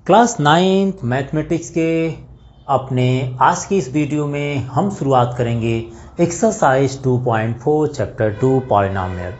Class 9th mathematics के अपने आज की इस वीडियो में हम शुरुआत करेंगे एक्सरसाइज 2.4 चैप्टर 2 पॉलिनोमियल।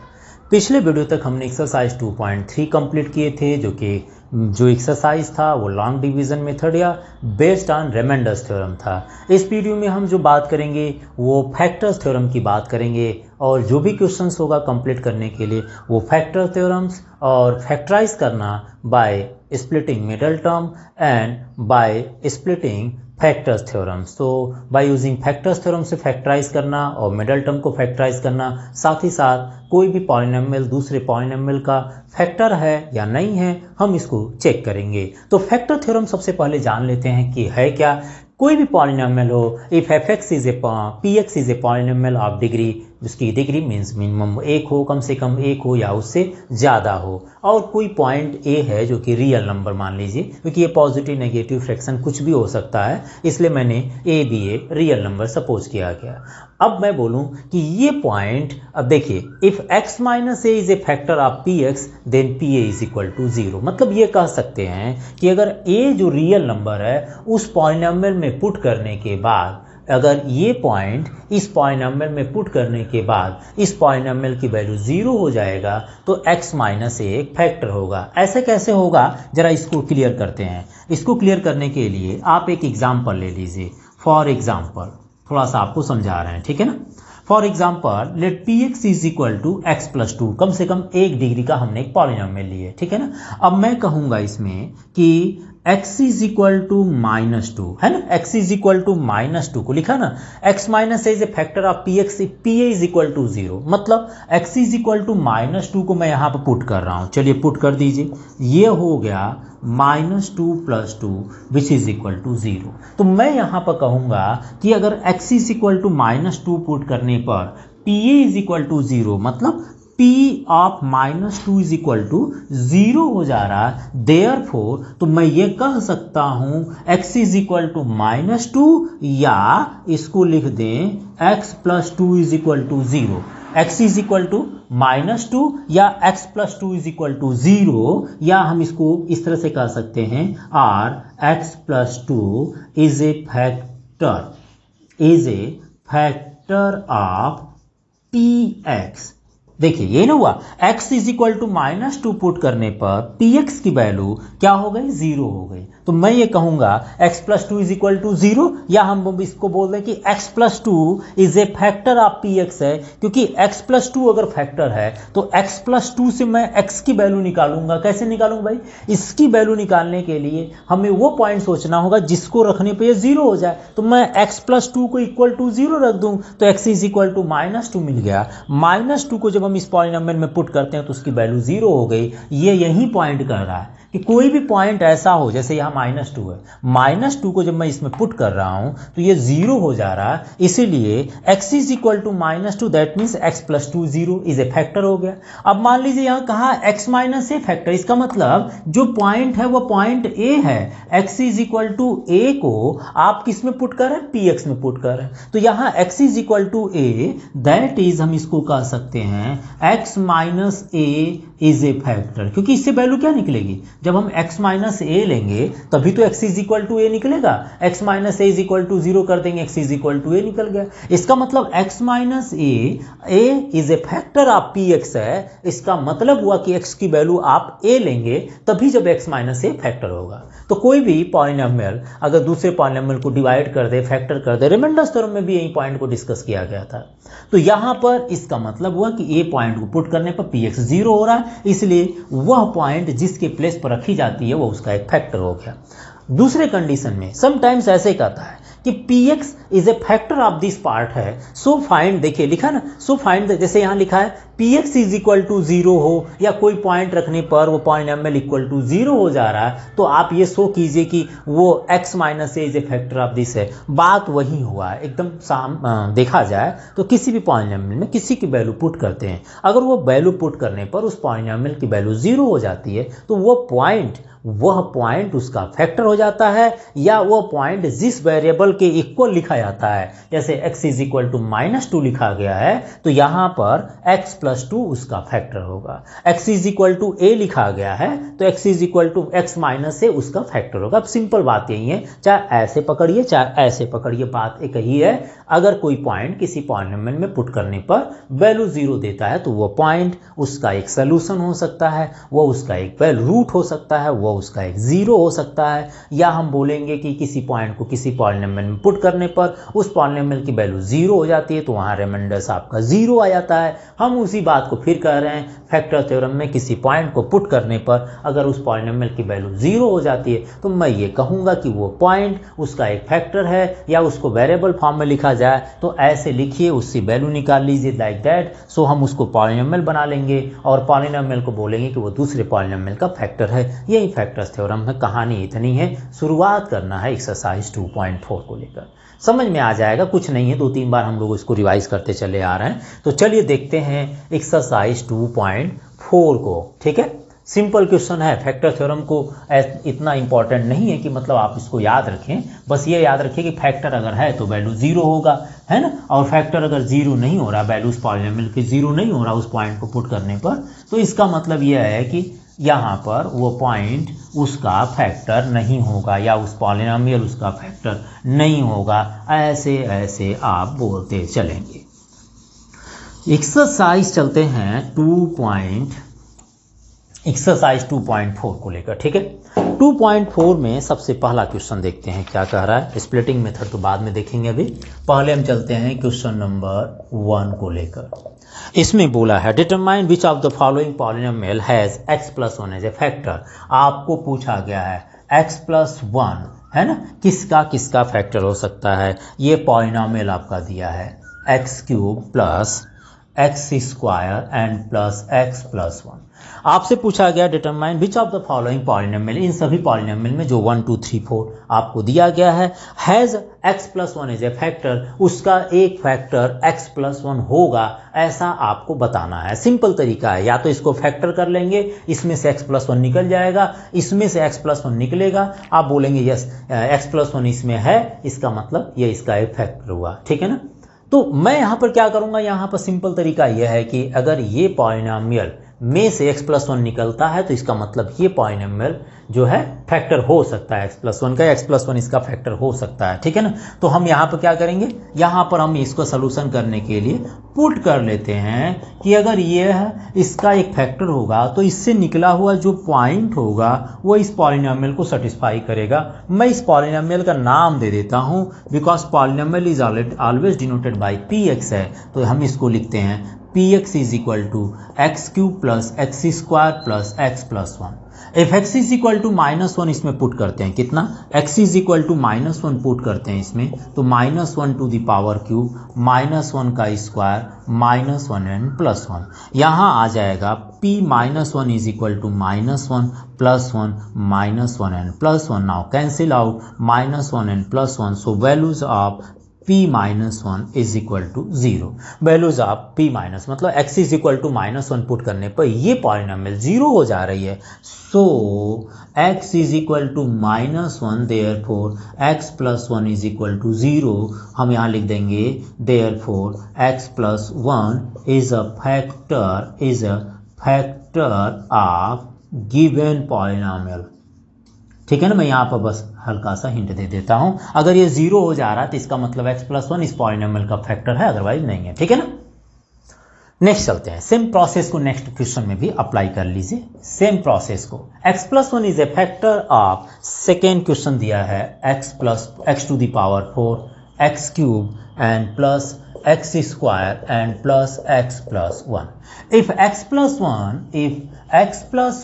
पिछले वीडियो तक हमने एक्सरसाइज 2.3 कंप्लीट किए थे, जो एक्सरसाइज था वो लॉन्ग डिवीज़न मेथड या बेस्ड ऑन रिमाइंडर्स थ्योरम था। इस वीडियो में हम जो बात करेंगे वो फैक्टर्स थ्योरम की बात करेंगे और जो भी क्वेश्चंस होगा कंप्लीट करने के लिए वो फैक्टर थ्योरम्स और फैक्टराइज करना bye splitting middle term and by splitting factors theorems। तो by using factors theorem से फैक्टराइज करना और मिडल टर्म को फैक्टराइज करना, साथ ही साथ कोई भी पॉलिनोमियल दूसरे पॉलिनोमियल का फैक्टर है या नहीं है हम इसको चेक करेंगे। तो फैक्टर थ्योरम सबसे पहले जान लेते हैं कि है क्या। कोई भी पॉलिनोमियल हो, if fx is a px is a polynomial of degree, उसकी डिग्री मीन्स मिनिमम एक हो, कम से कम एक हो या उससे ज़्यादा हो, और कोई पॉइंट a है जो कि रियल नंबर मान लीजिए, क्योंकि ये पॉजिटिव नेगेटिव फ्रैक्शन कुछ भी हो सकता है, इसलिए मैंने a भी ए रियल नंबर सपोज किया गया। अब मैं बोलूं कि ये पॉइंट, अब देखिए, if x minus a is a factor of px then pa is equal to 0। मतलब ये कह सकते हैं कि अगर a जो रियल नंबर है उस पॉलिनोमियल में पुट करने के बाद, अगर ये पॉइंट इस पॉलिनोमियल में पुट करने के बाद इस पॉलिनोमियल की वैल्यू 0 हो जाएगा तो x माइनस ए एक फैक्टर होगा। ऐसे कैसे होगा, जरा इसको क्लियर करते हैं। इसको क्लियर करने के लिए आप एक एग्जाम्पल ले लीजिए। फॉर एग्जाम्पल, थोड़ा सा आपको समझा रहे हैं, ठीक है ना। For example let P x is equal to x plus 2, कम से कम एक डिग्री का हमने एक पॉलिनोमियल लिए, ठीक है ना। अब मैं कहूँगा इसमें कि x इज इक्वल टू -2 है ना, x इज इक्वल टू -2 को लिखा ना, x minus is a factor of P x, P a is equal to 0। मतलब x इज इक्वल टू -2 को मैं यहाँ पर पुट कर रहा हूँ। चलिए पुट कर दीजिए, ये हो गया -2 + 2 विच इज इक्वल टू 0। तो मैं यहाँ पर कहूँगा कि अगर x is equal to -2 put करने पर P a is equal to 0, मतलब P of -2 is equal to 0 हो जा रहा है। देयरफॉर तो मैं ये कह सकता हूँ x इज इक्वल टू -2, या इसको लिख दें x plus 2 is equal to 0। x is equal to -2 या x plus 2 is equal to 0, या हम इसको इस तरह से कह सकते हैं और x plus 2 is a factor of px। देखिए ये ना हुआ, x is equal to -2 put करने पर px की वैल्यू क्या हो गई, 0 हो गई। तो मैं ये कहूँगा x plus 2 is equal to 0, या हम इसको बोल दें कि x plus 2 is a factor of px है, क्योंकि x प्लस 2 अगर फैक्टर है तो x प्लस 2 से मैं x की वैल्यू निकालूंगा। कैसे निकालूंगा भाई, इसकी वैल्यू निकालने के लिए हमें वो पॉइंट सोचना होगा जिसको रखने पर ये 0 हो जाए। तो मैं x प्लस 2 को इक्वल टू 0 रख दूँ तो x इज इक्वल टू -2 मिल गया। -2 को जब हम इस पॉलिनोमियल में पुट करते हैं तो उसकी वैल्यू 0 हो गई। ये यही पॉइंट कर रहा है कि कोई भी पॉइंट ऐसा हो, जैसे यहाँ -2 है, -2 को जब मैं इसमें पुट कर रहा हूँ तो ये 0 हो जा रहा है, इसीलिए x is equal to -2 that means x plus 2 0 is a factor हो गया। अब मान लीजिए यहाँ कहा x माइनस ए फैक्टर, इसका मतलब जो पॉइंट है वो पॉइंट a है। x is equal to a को आप किस में पुट कर रहे हैं, px में पुट कर रहे हैं। तो यहाँ x is equal to a, that is हम इसको कह सकते हैं x minus a is a factor, क्योंकि इससे वैल्यू क्या निकलेगी, जब हम x माइनस ए लेंगे तभी तो x is equal to a निकलेगा। x minus a is equal to 0 कर देंगे, x is equal to a निकल गया। इसका मतलब x minus a is a factor of px है। इसका मतलब हुआ कि x की वैल्यू आप a लेंगे तभी जब x माइनस ए फैक्टर होगा। तो कोई भी पॉलिनोमियल अगर दूसरे पॉलिनोमियल को डिवाइड कर दे, फैक्टर कर दे, रिमाइंडर्स थ्योरम में भी यही पॉइंट को डिस्कस किया गया था। तो यहाँ पर इसका मतलब हुआ कि a पॉइंट को पुट करने पर px 0 हो रहा है, इसलिए वह पॉइंट जिसके प्लेस पर रखी जाती है वो उसका एक फैक्टर हो गया। दूसरे कंडीशन में समटाइम्स ऐसे कहता है कि px is a factor of this part है, सो फाइंड, देखिए लिखा ना, सो फाइंड, जैसे यहाँ लिखा है px इज इक्वल टू 0 हो या कोई पॉइंट रखने पर वो पॉलिनोमियल इक्वल टू 0 हो जा रहा है, तो आप ये शो कीजिए कि वो x minus a is a factor of this है। बात वही हुआ है एकदम। देखा जाए तो किसी भी पॉलिनोमियल में किसी की वैल्यू पुट करते हैं, अगर वो वैल्यू पुट करने पर उस पॉलिनोमियल की वैल्यू 0 हो जाती है तो वो पॉइंट वह पॉइंट उसका फैक्टर हो जाता है या वह पॉइंट जिस वेरिएबल के इक्वल लिखा जाता है। जैसे x इज इक्वल टू -2 लिखा गया है तो यहाँ पर x प्लस 2 उसका फैक्टर होगा। x is equal to a लिखा गया है तो x is equal to x minus a उसका फैक्टर होगा। अब सिंपल बात यही है, चाहे ऐसे पकड़िए चाहे ऐसे पकड़िए, बात एक ही है। अगर कोई पॉइंट किसी पॉलिनोमियल में पुट करने पर वैल्यू 0 देता है तो वो पॉइंट उसका एक सोल्यूशन हो सकता है, वो उसका एक रूट हो सकता है, वो उसका एक जीरो हो सकता है। या हम बोलेंगे कि किसी पॉइंट को किसी पॉलिनोमियल में पुट करने पर उस पॉलिनोमियल की वैल्यू 0 हो जाती है तो वहाँ रिमाइंडर आपका 0 आ जाता है। हम उसी बात को फिर कह रहे हैं, फैक्टर थ्योरम में किसी पॉइंट को पुट करने पर अगर उस पॉलिनोमियल की वैल्यू 0 हो जाती है तो मैं ये कहूँगा कि वो पॉइंट उसका एक फैक्टर है, या उसको वेरिएबल फॉर्म में लिखा जाए तो ऐसे लिखिए, उससे वैल्यू निकाल लीजिए लाइक दैट। सो हम उसको पॉलिनोमियल बना लेंगे और पॉलिनोमियल को बोलेंगे कि वो दूसरे पॉलिनोमियल का फैक्टर है। यही फैक्टर्स थ्योरम है। कहानी इतनी है, शुरुआत करना है एक्सरसाइज 2.4 को लेकर, समझ में आ जाएगा। कुछ नहीं है, 2-3 बार हम लोग इसको रिवाइज करते चले आ रहे हैं। तो चलिए देखते हैं एक्सरसाइज 2.4 को। ठीक है, सिंपल क्वेश्चन है। फैक्टर थ्योरम को इतना इंपॉर्टेंट नहीं है कि मतलब आप इसको याद रखें, बस ये याद रखें कि फैक्टर अगर है तो वैल्यू 0 होगा, है ना। और फैक्टर अगर 0 नहीं हो रहा, वैल्यू उस पॉलिनोमियल की 0 नहीं हो रहा उस पॉइंट को पुट करने पर, तो इसका मतलब यह है कि यहाँ पर वो पॉइंट उसका फैक्टर नहीं होगा या उस पॉलिनोमियल उसका फैक्टर नहीं होगा। ऐसे ऐसे आप बोलते चलेंगे। एक्सरसाइज चलते हैं एक्सरसाइज 2.4 को लेकर। ठीक है, 2.4 में सबसे पहला क्वेश्चन देखते हैं क्या कह रहा है। स्प्लिटिंग मेथड तो बाद में देखेंगे, अभी पहले हम चलते हैं क्वेश्चन नंबर 1 को लेकर। इसमें बोला है determine which of the following polynomial has x plus 1 as a factor. आपको पूछा गया है x प्लस 1, है ना, किसका किसका फैक्टर हो सकता है। ये पॉलिनोमियल आपका दिया है x cube plus x square and plus x plus 1। आपसे पूछा गया determine which of the following polynomial, इन सभी पॉलिनोमियल में जो 1 2 3 4 आपको दिया गया है, has x plus 1 as a factor, उसका एक फैक्टर x प्लस 1 होगा, ऐसा आपको बताना है। सिंपल तरीका है, या तो इसको फैक्टर कर लेंगे, इसमें से x प्लस 1 निकल जाएगा, इसमें से x प्लस 1 निकलेगा, आप बोलेंगे यस x प्लस 1 इसमें है, इसका मतलब ये इसका एक फैक्टर हुआ। ठीक है ना। तो मैं यहाँ पर क्या करूँगा, यहाँ पर सिंपल तरीका यह है कि अगर ये पॉलिनोमियल में से x प्लस 1 निकलता है तो इसका मतलब ये पॉलिनोमियल जो है फैक्टर हो सकता है x प्लस 1 का, x प्लस 1 इसका फैक्टर हो सकता है। ठीक है ना। तो हम यहाँ पर क्या करेंगे, यहाँ पर हम इसको सोल्यूशन करने के लिए पुट कर लेते हैं कि अगर ये इसका एक फैक्टर होगा तो इससे निकला हुआ जो पॉइंट होगा वो इस पॉलिनोमियल को सेटिस्फाई करेगा। मैं इस पॉलिनोमियल का नाम दे देता हूँ, because polynomial is always denoted by px है, तो हम इसको लिखते हैं px is equal to x cube plus x square plus x plus 1। If x is equal to -1 इसमें पुट करते हैं, कितना, x is equal to -1 put करते हैं इसमें, तो -1 टू द पावर क्यूब -1 का स्क्वायर -1n प्लस 1। यहाँ आ जाएगा p -1 is equal to -1 plus 1 -1n plus 1। Now cancel out -1n plus 1, so values of p minus 1 is equal to 0। Values of p minus मतलब x is equal to -1 put करने पर ये polynomial 0 हो जा रही है। So x is equal to -1, therefore x plus 1 is equal to 0। हम यहाँ लिख देंगे therefore x plus 1 is a factor of given polynomial. ठीक है ना। मैं यहाँ पर बस हल्का सा हिंट दे देता हूँ, अगर ये 0 हो जा रहा है तो इसका मतलब x प्लस 1 इस पॉलिनोमियल का फैक्टर है, अदरवाइज नहीं है। ठीक है ना। नेक्स्ट चलते हैं, सेम प्रोसेस को नेक्स्ट क्वेश्चन में भी अप्लाई कर लीजिए। सेम प्रोसेस को x plus 1 is a factor of, second question दिया है x to the power 4 x cube and plus x square and plus x plus 1. If x plus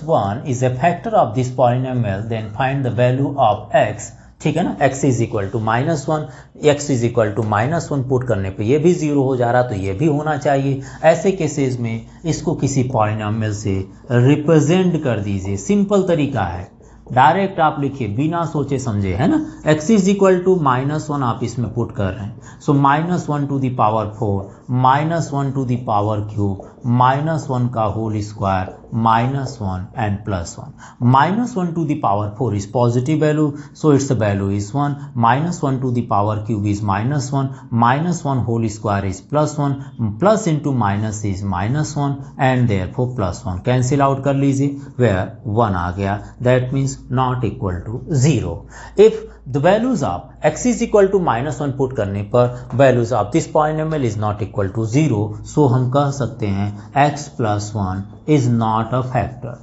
1 is a factor of this polynomial, then find the value of x. ठीक है ना। x is equal to -1, x is equal to -1 put करने पे ये भी 0 हो जा रहा, तो ये भी होना चाहिए। ऐसे केसेस में इसको किसी पॉलिनोमियल से रिप्रेजेंट कर दीजिए। सिंपल तरीका है, डायरेक्ट आप लिखिए बिना सोचे समझे, है ना। x इज इक्वल टू -1 आप इसमें पुट कर रहे हैं, so -1 to the power 4 -1 to the power cube -1 का whole square -1 and +1. -1 to the power 4 is positive value, so its value is 1. -1 to the power cube is -1. -1 whole square is +1. Plus into minus is -1 and therefore +1. Cancel out कर लीजिए, where 1 आ गया, that means not equal to 0. If the values of x is equal to -1 put करने पर values of this polynomial is not equal to 0, so हम कह सकते हैं x plus 1 is not a factor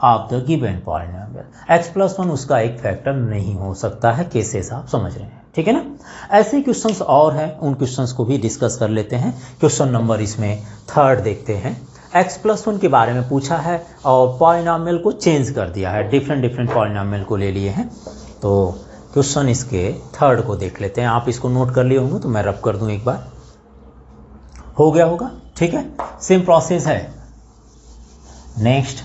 of the given polynomial. x plus 1 उसका एक factor नहीं हो सकता है। केसेस आप समझ रहे हैं, ठीक है ना। ऐसे क्वेश्चंस और हैं, उन क्वेश्चंस को भी डिस्कस कर लेते हैं। क्वेश्चन नंबर इसमें 3 देखते हैं। x plus 1 के बारे में पूछा है और पॉलिनॉमियल को चेंज कर दिया है, डिफरेंट पॉलिनॉमियल को ले लिए हैं। तो क्वेश्चन इसके 3 को देख लेते हैं। आप इसको नोट कर लिए होंगे तो मैं रब कर दूं एक बार, हो गया होगा, ठीक है। सेम प्रोसेस है। नेक्स्ट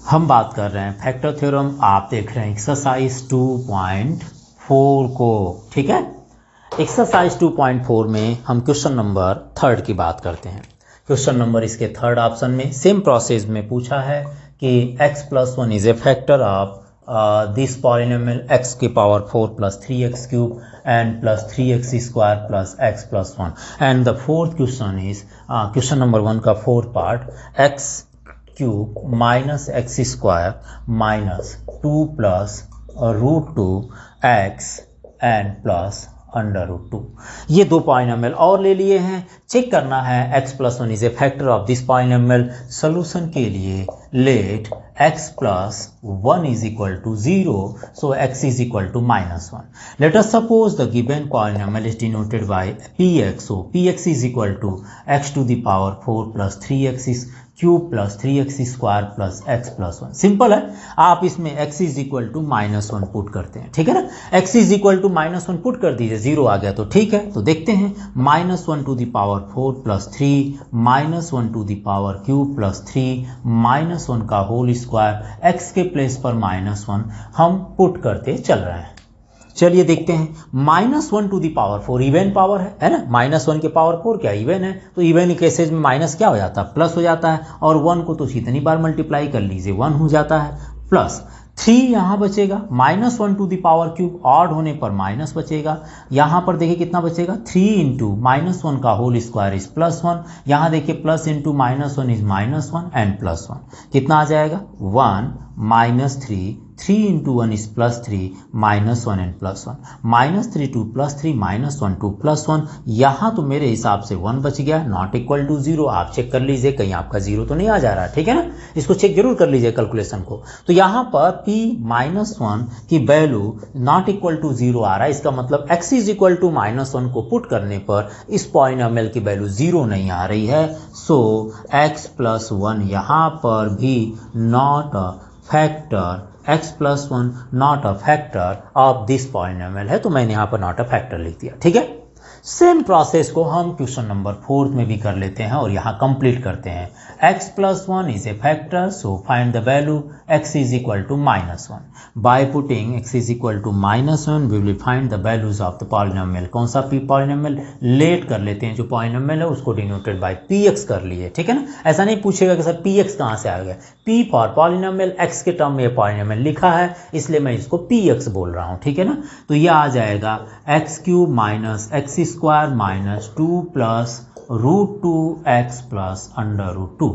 हम बात कर रहे हैं फैक्टर थ्योरम। आप देख रहे हैं एक्सरसाइज 2.4 को, ठीक है। एक्सरसाइज 2.4 में हम क्वेश्चन नंबर 3 की बात करते हैं। क्वेश्चन नंबर इसके 3rd ऑप्शन में सेम प्रोसेस में पूछा है कि x plus 1 is a factor of this polynomial x की power 4 plus 3x cube and plus 3x square plus x plus 1. And the fourth question is question number 1 का 4th part, x cube minus x square minus 2 plus root 2 x and plus √2। ये दो polynomial और ले लिए हैं। Check करना है x plus 1 is a factor of this polynomial. Solution के लिए late x plus 1 is equal to 0, so x is equal to -1. Let us suppose the given polynomial is denoted by px, so px is equal to x to the power 4 plus 3x is cube plus 3x square plus x plus 1। Simple है, आप इसमें x is equal to -1 put करते हैं, ठीक है ना। x is equal to -1 put कर दीजिए, 0 आ गया तो ठीक है। तो देखते हैं -1 to the power 4 plus 3, -1 to the power cube plus 3, -1 का होल स्क्वायर, x के प्लेस पर -1 हम पुट करते चल रहे हैं। चलिए देखते हैं। -1 to the power 4 even power है ना। -1 के पावर 4 क्या इवन है, तो इवन केसेज में माइनस क्या हो जाता है, प्लस हो जाता है। और 1 को तो कितनी बार मल्टीप्लाई कर लीजिए, 1 हो जाता है। प्लस 3 यहाँ बचेगा, -1 to the power cube odd होने पर माइनस बचेगा। यहाँ पर देखिए कितना बचेगा, 3 इंटू -1 का होल स्क्वायर इज +1। यहाँ देखिए प्लस इंटू -1 इज -1 एंड +1 कितना आ जाएगा, 1 -3, 3 into 1 is +3, -1 and +1, -3 to +3, -1 to +1। यहाँ तो मेरे हिसाब से 1 बच गया, नॉट इक्वल टू 0। आप चेक कर लीजिए कहीं आपका 0 तो नहीं आ जा रहा, ठीक है ना। इसको चेक जरूर कर लीजिए कैलकुलेशन को। तो यहाँ पर p -1 की वैल्यू नॉट इक्वल टू 0 आ रहा है। इसका मतलब x इज इक्वल टू -1 को पुट करने पर इस पॉलिनोमियल की वैल्यू 0 नहीं आ रही है। सो x plus 1 यहाँ पर भी not a factor, x plus 1 not a factor of this polynomial है, तो मैंने यहाँ पर नॉट अ फैक्टर लिख दिया, ठीक है। सेम प्रोसेस को हम क्वेश्चन नंबर 4 में भी कर लेते हैं और यहाँ कंप्लीट करते हैं। x plus 1 is a factor, so find the value x is equal to -1. By putting x is equal to -1, we will find the values of the polynomial. कौन सा p polynomial लेट कर लेते हैं, जो polynomial है उसको denoted by px कर लिए, ठीक है ना। ऐसा नहीं पूछेगा कि सर px कहाँ से आ गया, p फॉर polynomial, x के टर्म में polynomial लिखा है इसलिए मैं इसको px बोल रहा हूँ, ठीक है ना। तो यह आ जाएगा x cube minus x square minus 2 plus √2x plus √2।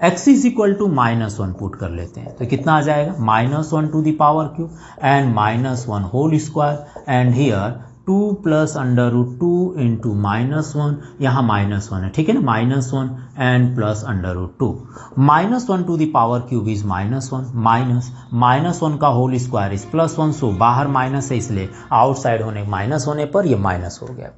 x is equal to -1 put कर लेते हैं तो कितना आ जाएगा, -1 to the power cube and -1 whole square and here 2 plus √2 into -1, यहाँ -1 है, ठीक है ना, -1 and plus √2। -1 to the power cube is -1 minus -1 का होल स्क्वायर इज +1। सो बाहर माइनस है इसलिए आउटसाइड होने माइनस होने पर ये माइनस हो गया।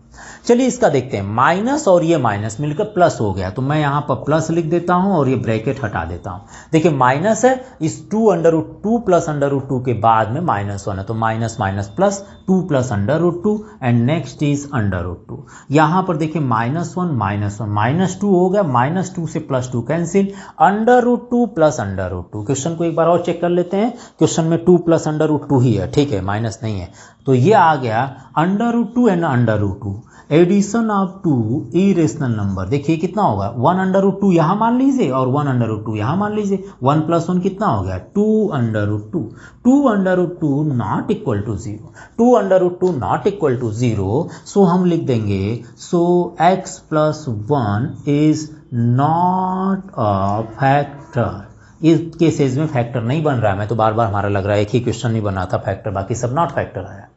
चलिए इसका देखते हैं, माइनस और ये माइनस मिलकर प्लस हो गया तो मैं यहाँ पर प्लस लिख देता हूँ और ये ब्रैकेट हटा देता हूँ। देखिए माइनस है, इस 2 प्लस √2 के बाद में -1 है तो minus minus plus 2 plus √2 and next is √2। यहाँ पर देखिए -1 -2 हो गया, -2 से +2 कैंसिल, √2 प्लस √2। क्वेश्चन को एक बार और चेक कर लेते हैं। क्वेश्चन में 2 प्लस √2 ही है, ठीक है, माइनस नहीं है। तो ये आ गया √2 and √2, addition of two irrational number. देखिए कितना होगा, 1√2 यहाँ मान लीजिए और 1√2 यहाँ मान लीजिए, 1 + 1 कितना हो गया 2√2। 2√2 not equal to 0, 2√2 not equal to 0, so हम लिख देंगे so x + 1 is not a factor. इस केसेस में फैक्टर नहीं बन रहा है, मैं तो बार बार हमारा लग रहा है एक ही क्वेश्चन नहीं बना था फैक्टर, बाकी सब नॉट फैक्टर आया।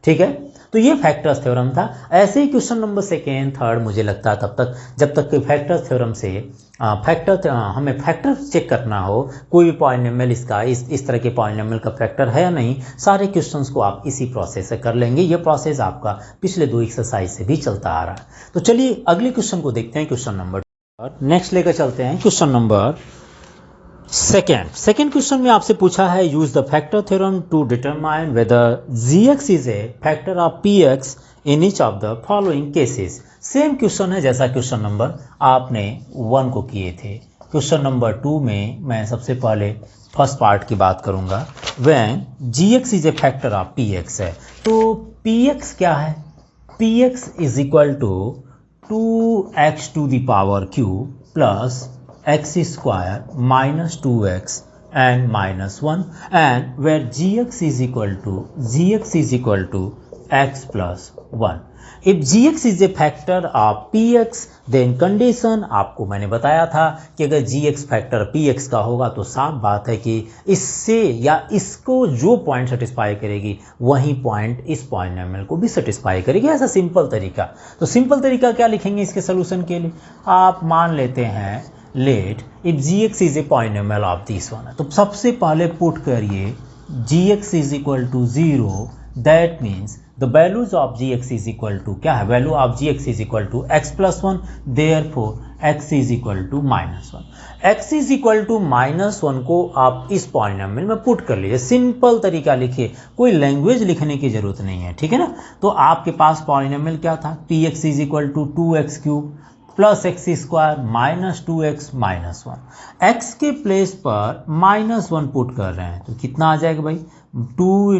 ठीक है, तो ये फैक्टर्स थ्योरम था। ऐसे ही क्वेश्चन नंबर 2, 3 मुझे लगता है तब तक जब तक कि फैक्टर्स थ्योरम से हमें फैक्टर चेक करना हो, कोई भी पॉलिनोमियल इसका इस तरह के पॉलिनोमियल का फैक्टर है या नहीं, सारे क्वेश्चंस को आप इसी प्रोसेस से कर लेंगे। ये प्रोसेस आपका पिछले 2 एक्सरसाइज से भी चलता आ रहा है। तो चलिए अगले क्वेश्चन को देखते हैं, क्वेश्चन नंबर नेक्स्ट लेकर चलते हैं। क्वेश्चन नंबर सेकेंड क्वेश्चन में आपसे पूछा है use the factor theorem to determine whether gx is a factor of px in each of the following cases. Same question है जैसा क्वेश्चन नंबर आपने 1 को किए थे। क्वेश्चन नंबर 2 में मैं सबसे पहले फर्स्ट पार्ट की बात करूंगा। When gx is a factor of px है, तो px क्या है, px is equal to 2x⁻³ plus x² minus 2x and minus 1, and where gx is equal to x plus 1. If gx is a factor of px, then condition आपको मैंने बताया था कि अगर gx फैक्टर px का होगा तो साफ बात है कि इससे या इसको जो पॉइंट सेटिस्फाई करेगी वही पॉइंट इस पॉलिनोमियल को भी सेटिस्फाई करेगी। ऐसा सिंपल तरीका। तो सिंपल तरीका क्या लिखेंगे इसके सोल्यूशन के लिए, आप मान लेते हैं let if gx is a polynomial of this one, तो सबसे पहले पुट करिए gx is equal to 0, that means the values of gx is equal to क्या है, value of gx is equal to x + 1, therefore x is equal to -1। x is equal to -1 को आप इस polynomial में put कर लीजिए। Simple तरीका लिखिए, कोई लैंग्वेज लिखने की जरूरत नहीं है, ठीक है ना। तो आपके पास पॉलिनोमियल क्या था, px is equal to 2x³ plus x² minus 2x minus 1। x के प्लेस पर -1 पुट कर रहे हैं तो कितना आ जाएगा भाई, 2 ×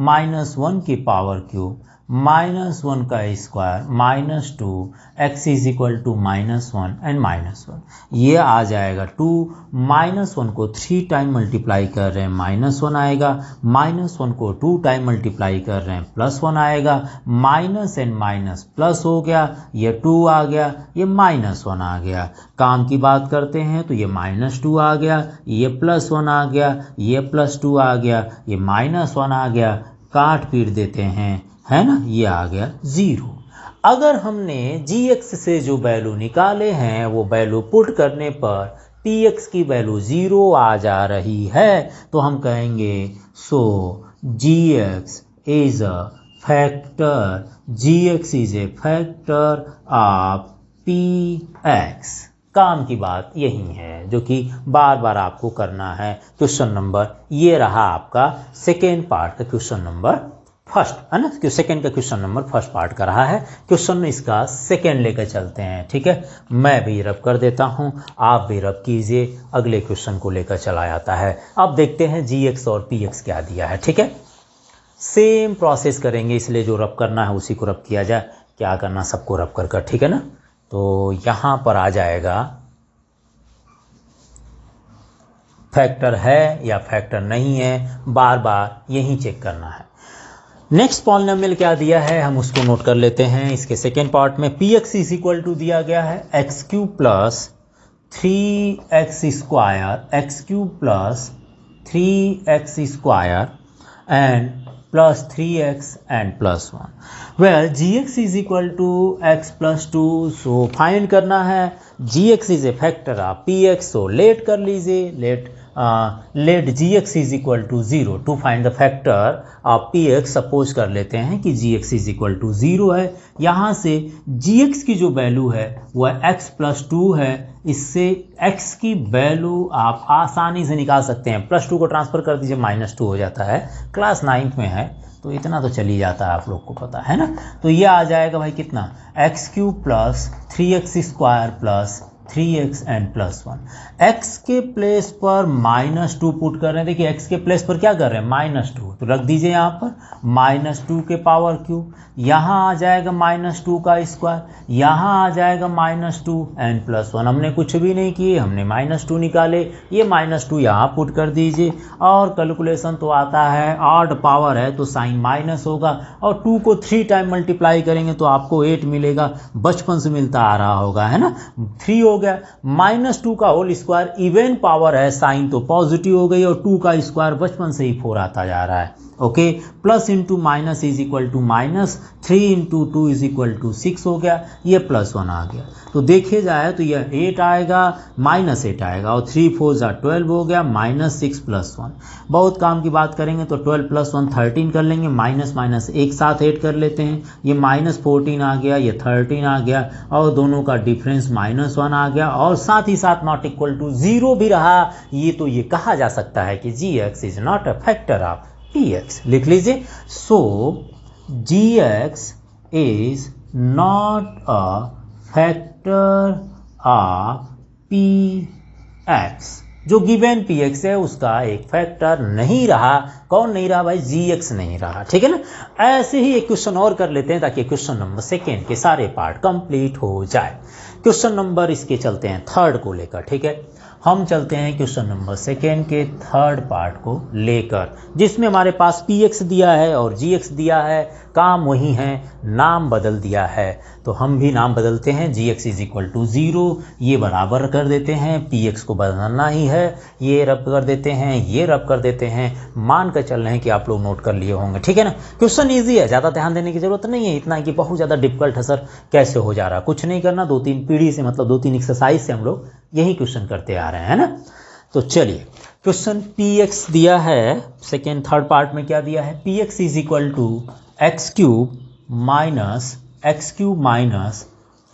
-1 की पावर क्यूब -1 का square minus 2, x is equal to -1 and -1। ये आ जाएगा 2, -1 को 3 टाइम मल्टीप्लाई कर रहे हैं -1 आएगा, -1 को 2 टाइम मल्टीप्लाई कर रहे हैं +1 आएगा, माइनस एंड माइनस प्लस हो गया, ये 2 आ गया, ये -1 आ गया। काम की बात करते हैं तो ये -2 आ गया, ये +1 आ गया, ये +2 आ गया, ये -1 आ गया, काट पीट देते हैं, है ना, ये आ गया 0। अगर हमने gx से जो वैल्यू निकाले हैं वो वैल्यू पुट करने पर px की वैल्यू 0 आ जा रही है तो हम कहेंगे सो gx is a factor, gx is a factor of px। काम की बात यही है जो कि बार बार आपको करना है। क्वेश्चन नंबर ये रहा आपका सेकेंड पार्ट का क्वेश्चन नंबर फर्स्ट, है ना, सेकेंड का क्वेश्चन नंबर फर्स्ट पार्ट का रहा है। क्वेश्चन इसका सेकेंड लेकर चलते हैं, ठीक है। मैं भी रब कर देता हूं, आप भी रब कीजिए, अगले क्वेश्चन को लेकर चला जाता है। अब देखते हैं gx और px क्या दिया है, ठीक है। सेम प्रोसेस करेंगे, इसलिए जो रब करना है उसी को रब किया जाए, क्या करना सबको रब कर, ठीक है ना। तो यहां पर आ जाएगा फैक्टर है या फैक्टर नहीं है, बार बार यही चेक करना है। नेक्स्ट पॉलिनोमियल क्या दिया है हम उसको नोट कर लेते हैं। इसके सेकेंड पार्ट में px इज इक्वल टू दिया गया है x³ plus 3x² plus 3x² and plus 3x and +1। Well gx is equal to x + 2, so find करना है gx is a factor of px, so let कर लीजिए, let gx is equal to 0 to find the factor of px। Suppose कर लेते हैं कि gx is equal to 0 है, यहाँ से gx की जो वैल्यू है वह x + 2 है, इससे x की वैल्यू आप आसानी से निकाल सकते हैं। +2 को ट्रांसफर कर दीजिए -2 हो जाता है, क्लास 9th में है तो इतना तो चल ही जाता है, आप लोग को पता है ना। तो ये आ जाएगा भाई कितना, x³ plus 3x² plus 3x and plus 1। x के प्लेस पर -2 पुट कर रहे हैं। देखिए x के प्लेस पर क्या कर रहे हैं, -2, तो रख दीजिए यहाँ पर -2 के पावर क्यूब, यहाँ आ जाएगा -2 का स्क्वायर, यहाँ आ जाएगा -2 एंड प्लस 1। हमने कुछ भी नहीं किए, हमने -2 निकाले, ये -2 यहाँ पुट कर दीजिए और कैलकुलेशन तो आता है, ऑड पावर है तो साइन माइनस होगा और 2 को 3 टाइम मल्टीप्लाई करेंगे तो आपको 8 मिलेगा, बचपन से मिलता आ रहा होगा, है ना। 3 हो गया, -2 का होल स्क्वायर इवन पावर है, साइन तो पॉजिटिव हो गई और 2 का स्क्वायर बचपन से ही 4 आता जा रहा है। Okay, plus into minus is equal to minus, 3 into 2 is equal to 6 हो गया, ये +1 आ गया। तो देखे जाए तो यह 8 आएगा, -8 आएगा और 3 4 12 हो गया, -6 + 1। बहुत काम की बात करेंगे तो 12 + 1 13 कर लेंगे, माइनस माइनस एक साथ ऐड कर लेते हैं, ये -14 आ गया, ये 13 आ गया और दोनों का डिफरेंस -1 आ गया और साथ ही साथ नॉट इक्वल टू 0 भी रहा। ये तो ये कहा जा सकता है कि gx is not a factor of px। लिख लीजिए, सो gx is not a factor of px। जो गिवन px है उसका एक फैक्टर नहीं रहा। कौन नहीं रहा भाई, gx नहीं रहा, ठीक है ना। ऐसे ही एक क्वेश्चन और कर लेते हैं ताकि क्वेश्चन नंबर 2 के सारे पार्ट कंप्लीट हो जाए। क्वेश्चन नंबर इसके चलते हैं 3 को लेकर, ठीक है। हम चलते हैं क्वेश्चन नंबर 2 के 3 पार्ट को लेकर, जिसमें हमारे पास px दिया है और gx दिया है, काम वही है, नाम बदल दिया है। तो हम भी नाम बदलते हैं, gx इज इक्वल टू 0, ये बराबर कर देते हैं, px को बदलना ही है, ये रब कर देते हैं, ये रब कर देते हैं। मान कर चल रहे हैं कि आप लोग नोट कर लिए होंगे, ठीक है ना। क्वेश्चन ईजी है, ज़्यादा ध्यान देने की जरूरत नहीं है, इतना कि बहुत ज़्यादा डिफिकल्ट है सर कैसे हो जा रहा, कुछ नहीं करना। 2-3 पीढ़ी से, मतलब 2-3 एक्सरसाइज से हम लोग यही क्वेश्चन करते आ रहे हैं, है ना। तो चलिए, क्वेश्चन px दिया है, 3rd पार्ट में क्या दिया है, px is equal to x³ minus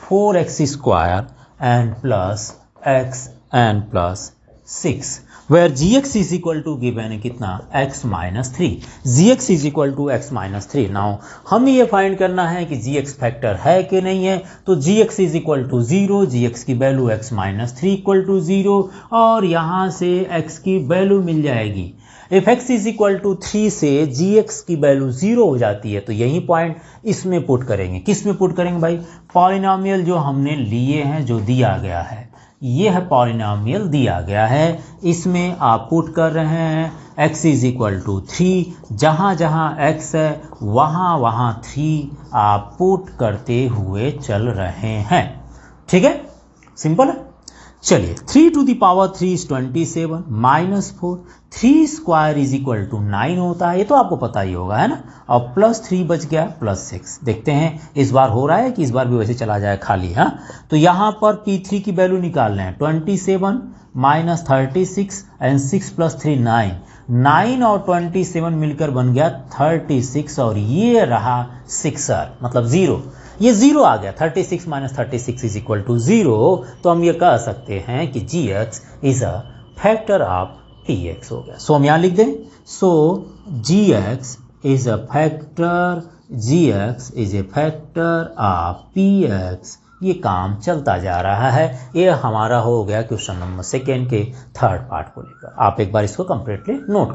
4x² and plus x and plus 6, where gx is equal to given है कितना, x - 3। gx is equal to x - 3। Now हम ये फाइंड करना है कि gx फैक्टर है कि नहीं है, तो gx is equal to 0, gx की वैल्यू x - 3 इक्वल टू 0 और यहाँ से x की वैल्यू मिल जाएगी। If x is equal to 3 से gx की वैल्यू 0 हो जाती है तो यही पॉइंट इसमें पुट करेंगे। किस में पुट करेंगे भाई, पॉलिनॉमियल जो हमने लिए हैं, जो दिया गया है, यह पॉलिनॉमियल दिया गया है, इसमें आप पुट कर रहे हैं x इज इक्वल टू 3, जहाँ जहाँ x है वहाँ वहाँ 3 आप पुट करते हुए चल रहे हैं, ठीक है, सिंपल है। चलिए, 3 to the power 3 is 27 minus 4, 3 square is equal to 9 होता है, ये तो आपको पता ही होगा, है ना। और प्लस 3 बच गया, प्लस 6। देखते हैं इस बार हो रहा है कि इस बार भी वैसे चला जाए खाली, हाँ। तो यहाँ पर p3 की वैल्यू निकाल रहे हैं, 27 माइनस 36 एंड 6 प्लस 3 9, 9 और 27 मिलकर बन गया 36 और ये रहा 6 मतलब 0, ये 0 आ गया। 36 माइनस 36 इज इक्वल टू 0, तो हम ये कह सकते हैं कि gx is a factor of px हो गया। सो हम यहाँ लिख दें, सो gx is a factor, gx is a factor of px। ये काम चलता जा रहा है। ये हमारा हो गया क्वेश्चन नंबर 2 के 3rd पार्ट को लेकर। आप एक बार इसको कंप्लीटली नोट